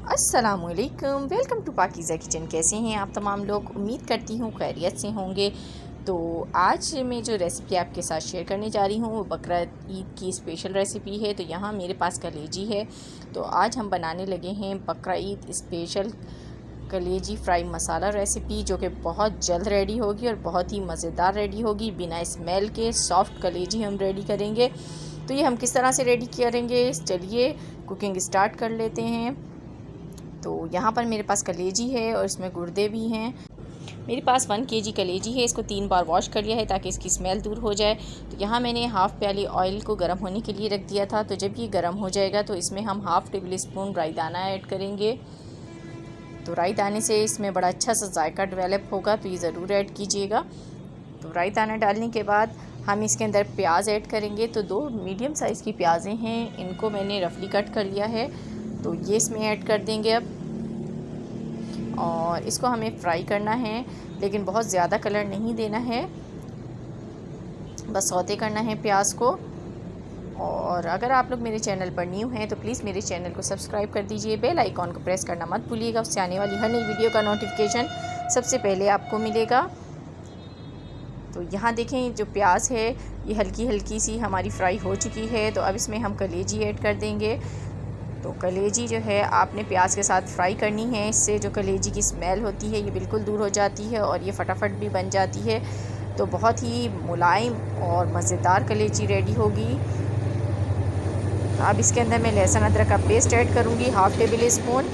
अस्सलामुअलैकुम, welcome to Pakeezah kitchen. कैसे हैं आप तमाम लोग? उम्मीद करती हूँ खैरियत से होंगे। तो आज मैं जो रेसिपी आपके साथ शेयर करने जा रही हूँ वो बकरा ईद की स्पेशल रेसिपी है। तो यहाँ मेरे पास कलेजी है। तो आज हम बनाने लगे हैं बकरा ईद स्पेशल कलेजी फ्राई मसाला रेसिपी, जो कि बहुत जल्द रेडी होगी और बहुत ही मज़ेदार रेडी होगी। बिना स्मेल के सॉफ्ट कलेजी हम रेडी करेंगे। तो ये हम किस तरह से रेडी करेंगे, चलिए कुकिंग स्टार्ट कर लेते हैं। तो यहाँ पर मेरे पास कलेजी है और इसमें गुर्दे भी हैं। मेरे पास 1 केजी कलेजी है। इसको 3 बार वॉश कर लिया है ताकि इसकी स्मेल दूर हो जाए। तो यहाँ मैंने हाफ़ प्याली ऑयल को गर्म होने के लिए रख दिया था। तो जब ये गर्म हो जाएगा तो इसमें हम हाफ़ टेबल स्पून राई दाना ऐड करेंगे। तो राई दाने से इसमें बड़ा अच्छा सा जायका डेवलप होगा, तो ये ज़रूर ऐड कीजिएगा। तो राई दाना डालने के बाद हम इसके अंदर प्याज ऐड करेंगे। तो 2 मीडियम साइज़ की प्याज़ें हैं, इनको मैंने रफली कट कर लिया है। तो ये इसमें ऐड कर देंगे अब, और इसको हमें फ्राई करना है, लेकिन बहुत ज़्यादा कलर नहीं देना है, बस सौते करना है प्याज को। और अगर आप लोग मेरे चैनल पर न्यू हैं तो प्लीज़ मेरे चैनल को सब्सक्राइब कर दीजिए, बेल आइकॉन को प्रेस करना मत भूलिएगा, उससे आने वाली हर नई वीडियो का नोटिफिकेशन सबसे पहले आपको मिलेगा। तो यहाँ देखें, जो प्याज है ये हल्की हल्की सी हमारी फ्राई हो चुकी है। तो अब इसमें हम कलेजी ऐड कर देंगे। तो कलेजी जो है आपने प्याज के साथ फ्राई करनी है, इससे जो कलेजी की स्मेल होती है ये बिल्कुल दूर हो जाती है और ये फटाफट भी बन जाती है। तो बहुत ही मुलायम और मज़ेदार कलेजी रेडी होगी। अब इसके अंदर मैं लहसुन अदरक का पेस्ट ऐड करूँगी, हाफ़ टेबल स्पून।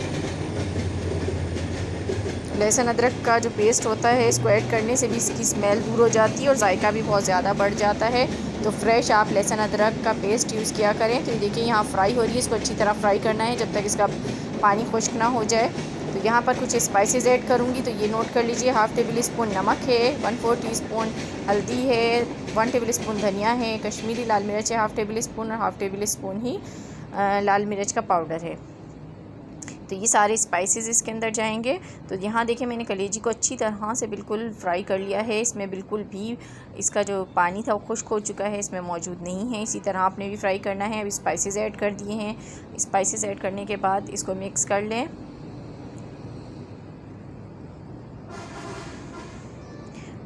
लहसुन अदरक का जो पेस्ट होता है इसको ऐड करने से भी इसकी स्मेल दूर हो जाती है और जायका भी बहुत ज़्यादा बढ़ जाता है। तो फ्रेश आप लहसुन अदरक का पेस्ट यूज़ किया करें। तो ये देखिए यहाँ फ्राई हो रही है, इसको अच्छी तरह फ्राई करना है जब तक इसका पानी खुश्क ना हो जाए। तो यहाँ पर कुछ स्पाइसेस ऐड करूँगी, तो ये नोट कर लीजिए। हाफ़ टेबल स्पून नमक है, 1/4 टीस्पून हल्दी है, 1 टेबल स्पून धनिया है, कश्मीरी लाल मिर्च है हाफ़ टेबल स्पून, और हाफ़ टेबल स्पून ही लाल मिर्च का पाउडर है। तो ये सारे स्पाइसेस इसके अंदर जाएंगे। तो यहाँ देखिए मैंने कलेजी को अच्छी तरह से बिल्कुल फ्राई कर लिया है। इसमें बिल्कुल भी इसका जो पानी था वो खुश्क हो चुका है, इसमें मौजूद नहीं है। इसी तरह आपने भी फ्राई करना है। अब स्पाइसेस ऐड कर दिए हैं। स्पाइसेस ऐड करने के बाद इसको मिक्स कर लें।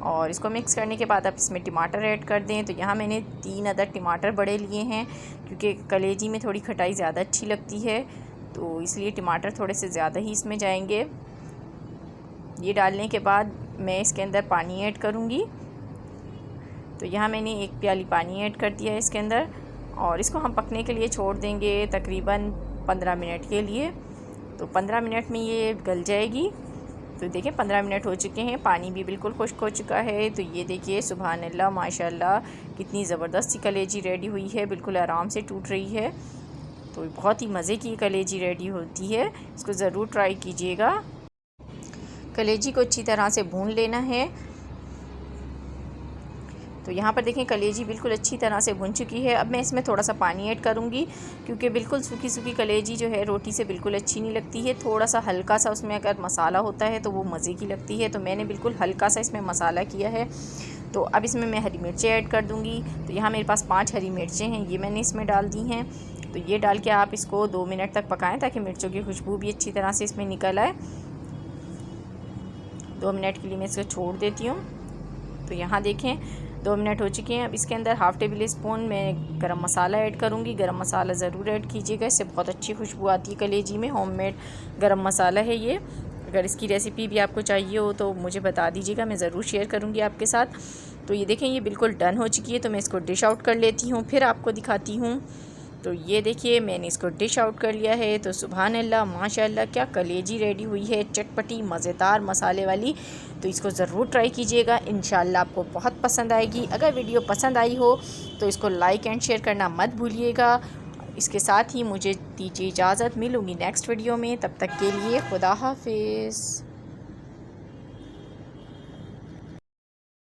और इसको मिक्स करने के बाद आप इसमें टमाटर ऐड कर दें। तो यहाँ मैंने 3 अदद टमाटर बड़े लिए हैं, क्योंकि कलेजी में थोड़ी खटाई ज़्यादा अच्छी लगती है, तो इसलिए टमाटर थोड़े से ज़्यादा ही इसमें जाएंगे। ये डालने के बाद मैं इसके अंदर पानी ऐड करूँगी। तो यहाँ मैंने 1 प्याली पानी ऐड कर दिया है इसके अंदर, और इसको हम पकने के लिए छोड़ देंगे तकरीबन 15 मिनट के लिए। तो 15 मिनट में ये गल जाएगी। तो देखिए 15 मिनट हो चुके हैं, पानी भी बिल्कुल खुश्क हो चुका है। तो ये देखिए सुभान अल्लाह माशाल्लाह कितनी ज़बरदस्त कलेजी रेडी हुई है, बिल्कुल आराम से टूट रही है। तो बहुत ही मज़े की कलेजी रेडी होती है, इसको ज़रूर ट्राई कीजिएगा। कलेजी को अच्छी तरह से भून लेना है। तो यहाँ पर देखें कलेजी बिल्कुल अच्छी तरह से भुन चुकी है। अब मैं इसमें थोड़ा सा पानी ऐड करूँगी, क्योंकि बिल्कुल सूखी सूखी कलेजी जो है रोटी से बिल्कुल अच्छी नहीं लगती है। थोड़ा सा हल्का सा उसमें अगर मसाला होता है तो वो मज़े की लगती है। तो मैंने बिल्कुल हल्का सा इसमें मसाला किया है। तो अब इसमें मैं हरी मिर्चें ऐड कर दूँगी। तो यहाँ मेरे पास 5 हरी मिर्चें हैं, ये मैंने इसमें डाल दी हैं। तो ये डाल के आप इसको 2 मिनट तक पकाएं ताकि मिर्चों की खुशबू भी अच्छी तरह से इसमें निकल आए। 2 मिनट के लिए मैं इसको छोड़ देती हूँ। तो यहाँ देखें 2 मिनट हो चुके हैं। अब इसके अंदर हाफ़ टेबल स्पून मैं गरम मसाला ऐड करूँगी। गरम मसाला ज़रूर ऐड कीजिएगा, इससे बहुत अच्छी खुशबू आती है कलेजी में। होममेड गरम मसाला है ये। अगर इसकी रेसिपी भी आपको चाहिए हो तो मुझे बता दीजिएगा, मैं ज़रूर शेयर करूँगी आपके साथ। तो ये देखें ये बिल्कुल डन हो चुकी है। तो मैं इसको डिश आउट कर लेती हूँ, फिर आपको दिखाती हूँ। तो ये देखिए मैंने इसको डिश आउट कर लिया है। तो सुभान अल्लाह माशाल्लाह क्या कलेजी रेडी हुई है, चटपटी मज़ेदार मसाले वाली। तो इसको ज़रूर ट्राई कीजिएगा, इंशाल्लाह आपको बहुत पसंद आएगी। अगर वीडियो पसंद आई हो तो इसको लाइक एंड शेयर करना मत भूलिएगा। इसके साथ ही मुझे दीजिए इजाज़त, मिलूँगी नेक्स्ट वीडियो में। तब तक के लिए खुदा हाफिज़।